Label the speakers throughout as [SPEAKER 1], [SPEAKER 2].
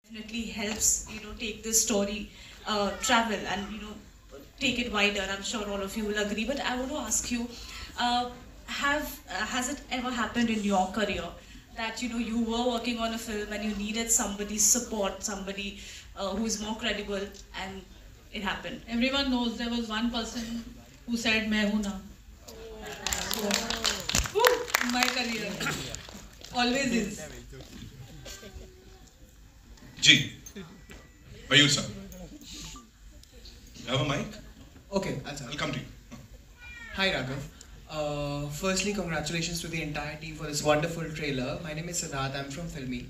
[SPEAKER 1] definitely helps, take this story, travel and, take it wider. I'm sure all of you will agree. But I want to ask you, uh, has it ever happened in your career that, you were working on a film and you needed somebody's support, somebody who is more credible, and it happened?
[SPEAKER 2] Everyone knows there was one person who said "मैं हूँ ना." So, in my career, always is.
[SPEAKER 3] G. Mayur sir. You have a mic?
[SPEAKER 4] Okay,
[SPEAKER 3] I'll come to you.
[SPEAKER 4] Hi Raghav. Firstly, congratulations to the entire team for this wonderful trailer. My name is Siddharth, I'm from Filmy.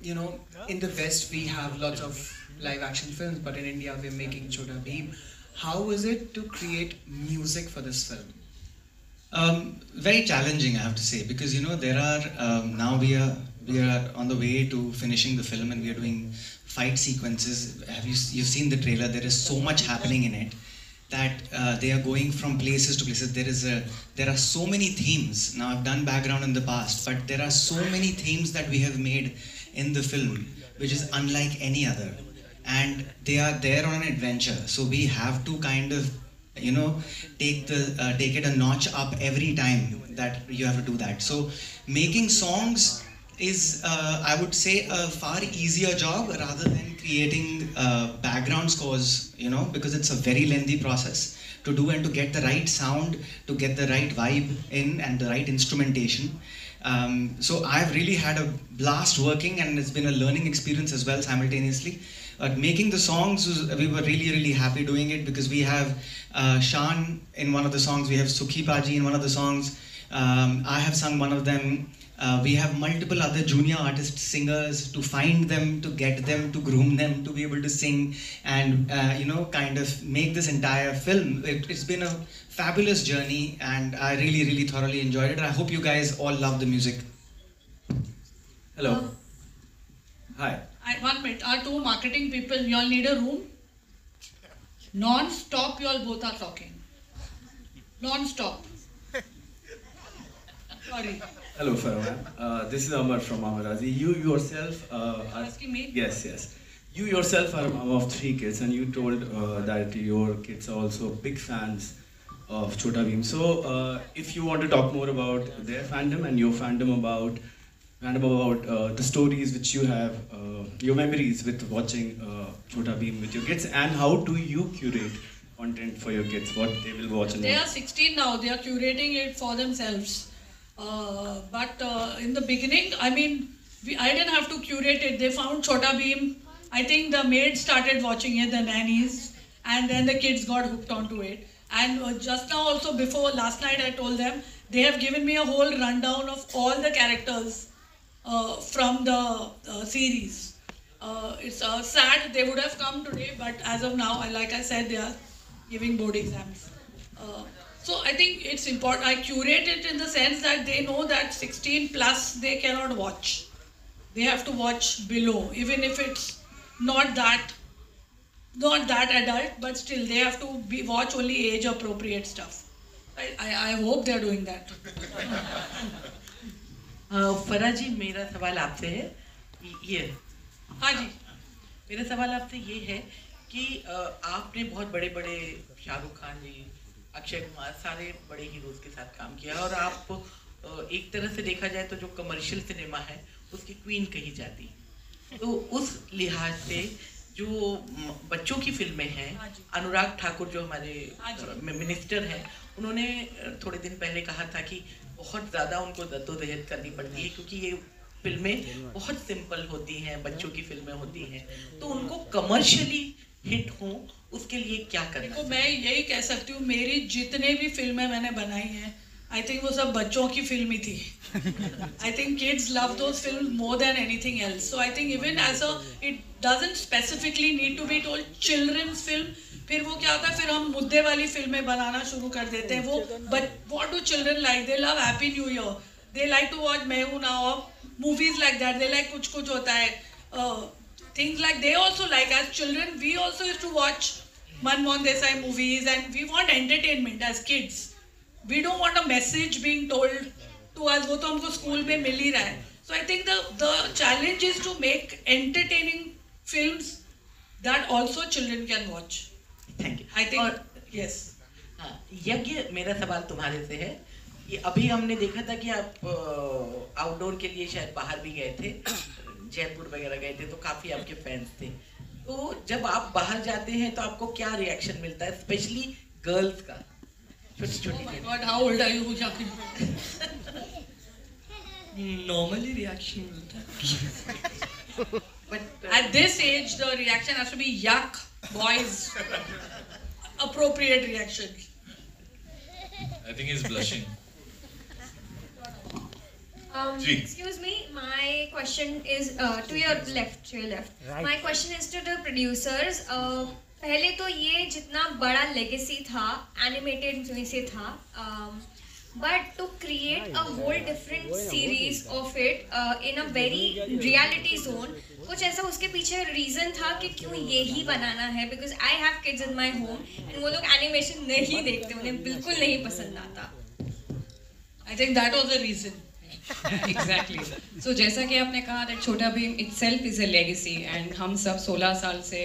[SPEAKER 4] In the West we have lots of live action films, but in India we're making Chota Bheem. How was it to create music for this film?
[SPEAKER 5] Very challenging, I have to say, because there are now we are on the way to finishing the film and we are doing fight sequences. You've seen the trailer? There is so much happening in it that they are going from places to places. There are so many themes. Now I've done background in the past, but there are so many themes that we have made in the film, which is unlike any other, and they are there on an adventure. So we have to kind of take it a notch up every time that you have to do that. So making songs is I would say a far easier job rather than creating background scores, because it's a very lengthy process to do and to get the right sound, to get the right vibe in and the right instrumentation. So I've really had a blast working, and it's been a learning experience as well simultaneously. Making the songs, we were really happy doing it, because we have Shan in one of the songs, we have Sukhi Paji in one of the songs, I have sung one of them. We have multiple other junior artists, singers, to find them, to get them, to groom them, to be able to sing and kind of make this entire film. It's been a fabulous journey, and I really thoroughly enjoyed it. I hope you guys all love the music.
[SPEAKER 6] Hello. Hi.
[SPEAKER 2] 1 minute. Our two marketing people, you all need a room. Non-stop, you all both are talking. Non-stop. Sorry.
[SPEAKER 6] Hello, Farhan. This is Amar from Amarazi. You yourself are
[SPEAKER 2] asking me?
[SPEAKER 6] Yes. You yourself are a mom of 3 kids, and you told that your kids are also big fans of Chota Bheem. So, if you want to talk more about their fandom and your fandom about the stories which you have, your memories with watching Chota Bheem with your kids, and how do you curate content for your kids, what they will watch and
[SPEAKER 2] They are 16 now. They are curating it for themselves. But in the beginning, I didn't have to curate it. They found Chota Bheem. I think the maids started watching it, the nannies, and then the kids got hooked onto it. And just now also, last night I told them, they have given me a whole rundown of all the characters from the series. It's sad they would have come today, but as of now, like I said, they are giving board exams. So I think it's important. I curate it in the sense that they know that 16 plus they cannot watch. They have to watch below, even if it's not that adult, but still they have to watch only age appropriate stuff. I hope they're doing that.
[SPEAKER 7] फरा जी, मेरा सवाल आपसे है ये।
[SPEAKER 2] हाँ जी।
[SPEAKER 7] मेरा सवाल आपसे ये है कि आपने बहुत बड़े शाहरुख खान जी, अक्षय कुमार, सारे बड़े हीरोज के साथ काम किया, और आप एक तरह से देखा जाए तो जो कमर्शियल सिनेमा है उसकी क्वीन कही जाती। तो उस लिहाज से जो बच्चों की फिल्में हैं, अनुराग ठाकुर जो हमारे मिनिस्टर हैं, उन्होंने थोड़े दिन पहले कहा था कि बहुत ज़्यादा उनको जद्दोजहद करनी पड़ती है, क्योंकि ये फिल्में बहुत सिंपल होती हैं, बच्चों की फिल्में होती हैं, तो उनको कमर्शियली हिट हों उसके लिए क्या करना?
[SPEAKER 2] देखो, मैं यही कह सकती हूँ, मेरी जितने भी फिल्में मैंने बनाई हैं, आई थिंक वो सब बच्चों की फिल्म ही थी. I think kids love those films more than anything else. So I think even as a, it doesn't specifically need to be told children's film. फिर वो क्या होता है, फिर हम मुद्दे वाली फिल्में बनाना शुरू कर देते हैं. वो but what do children like? They love Happy New Year. They like to watch मैं हूँ ना, और movies like that. They like कुछ कुछ होता है. Things like they also like. As children, we also used to watch Manmohan Desai movies, and we want entertainment as kids. We don't want a message being told to us. वो तो हमको school में मिल ही रहा है. So I think the challenge is to make entertaining films that also children can watch.
[SPEAKER 7] Thank you.
[SPEAKER 2] I think,
[SPEAKER 7] और
[SPEAKER 2] yes.
[SPEAKER 7] हाँ, यज्ञ, मेरा सवाल तुम्हारे से है कि अभी हमने देखा था कि आप आउटडोर के लिए शायद बाहर भी गए थे, जयपुर वगैरह गए थे, तो काफी आपके फैंस थे। तो जब आप बाहर जाते हैं तो आपको क्या रिएक्शन मिलता है, स्पेशली गर्ल्स का? छोटी छोटी
[SPEAKER 2] God, how old are you, Jackie?
[SPEAKER 4] Normally reaction मिलता है.
[SPEAKER 7] But
[SPEAKER 2] At this age, the reaction has to be yuck, boys. Appropriate reaction.
[SPEAKER 3] I think he's blushing. Ji.
[SPEAKER 8] Excuse me, my question is to your left. My question is to the producers. पहले तो ये जितना बड़ा legacy था, animated में से था, but to create a whole different series of it in a very reality zone, कुछ ऐसा उसके पीछे reason था कि क्यों ये ही बनाना है? Because I have kids in my home and वो लोग animation नहीं देखते, उन्हें बिल्कुल नहीं पसंद आता.
[SPEAKER 2] I think that was the reason.
[SPEAKER 9] Exactly. So जैसा कि आपने कहा that छोटा Bhim itself is a legacy and हम सब 16 साल से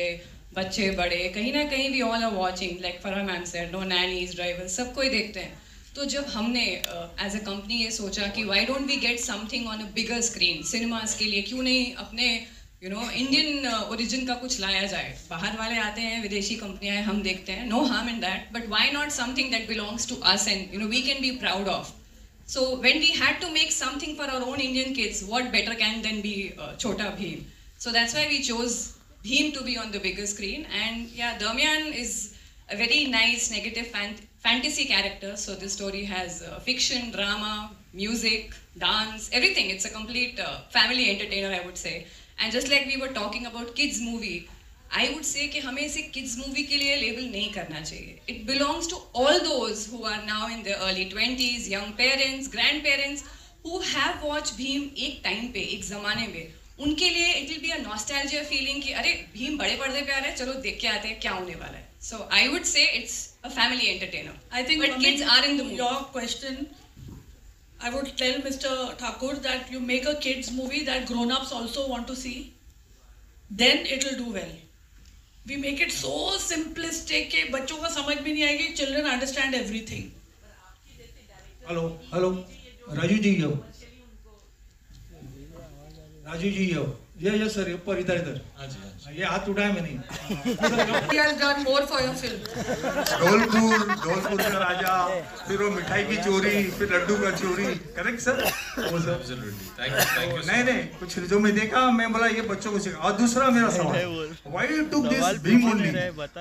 [SPEAKER 9] बच्चे बड़े कहीं ना कहीं we all are watching, like Farah ma'am said, no nannies, drivers, सब कोई देखते हैं. तो जब हमने as a company ये सोचा कि why don't we get something on a bigger screen, cinemas के लिए क्यों नहीं अपने Indian origin का कुछ लाया जाए. बाहर वाले आते हैं, विदेशी कंपनियां हैं, हम देखते हैं, no harm in that, but why not something that belongs to us and we can be proud of. So when we had to make something for our own Indian kids, what better can than be Chota Bheem? So that's why we chose Bheem to be on the bigger screen. And yeah, Damian is a very nice negative fantasy character. So this story has fiction, drama, music, dance, everything. It's a complete family entertainer, I would say. And just like we were talking about kids movie, I would say कि हमें इसे kids movie के लिए label नहीं करना चाहिए. It belongs to all those who are now in their early 20s, young parents, grandparents who have watched Bheem एक time पे, एक ज़माने में. उनके लिए it will be a nostalgia feeling कि अरे भीम बड़े पर्दे पे आ रहे हैं, चलो देख के आते हैं क्या होने वाला है. So I would say it's a family entertainer.
[SPEAKER 2] I think
[SPEAKER 9] but kids are in the mood.
[SPEAKER 2] Your question, I would tell Mr. Thakur that you make a kids movie that grown-ups also want to see, then it will do well. We make it so simplistic कि बच्चों को समझ भी नहीं आएगी. Children understand everything.
[SPEAKER 10] Hello Raju ji यो ये sir ऊपर इधर ये हाथ उठाया मैंने.
[SPEAKER 2] He has done more for your film.
[SPEAKER 10] Dholpur का राजा, फिर वो मिठाई की चोरी, फिर लड्डू का चोरी, करेक्ट सर? वो सर
[SPEAKER 3] Absolutely. Thank you.
[SPEAKER 10] नहीं कुछ जो मैं देखा मैं बोला ये बच्चों को सिखा. और दूसरा मेरा सवाल, why you took this Bhim only?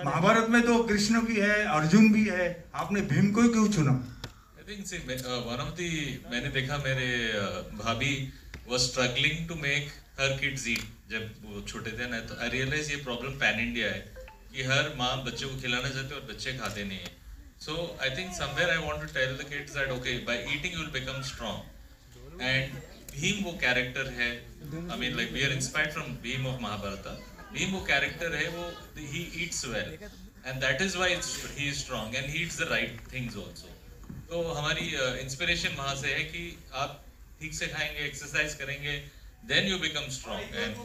[SPEAKER 10] Mahabharat में तो कृष्ण भी है, अर्जुन भी है, आपने भीम को ही क्यों चुना?
[SPEAKER 3] I think see, one of the मैंने देखा मेरे भाभी was struggling to make her kids eat जब वो छोटे थे ना, तो I realize ये प्रॉब्लम पैन इंडिया है कि हर माँ बच्चों को खिलाना चाहते और बच्चे खाते नहीं है. So I think somewhere I want to tell the kids that okay, by eating you will become strong. And Bheem वो character है, I mean like we are inspired from Bheem of Mahabharata. Bheem वो character है, वो he eats well, and that is why he is strong and he eats the right things also. तो हमारी inspiration वहाँ से है कि आप ठीक से खाएंगे, exercise करेंगे, then you become strong. And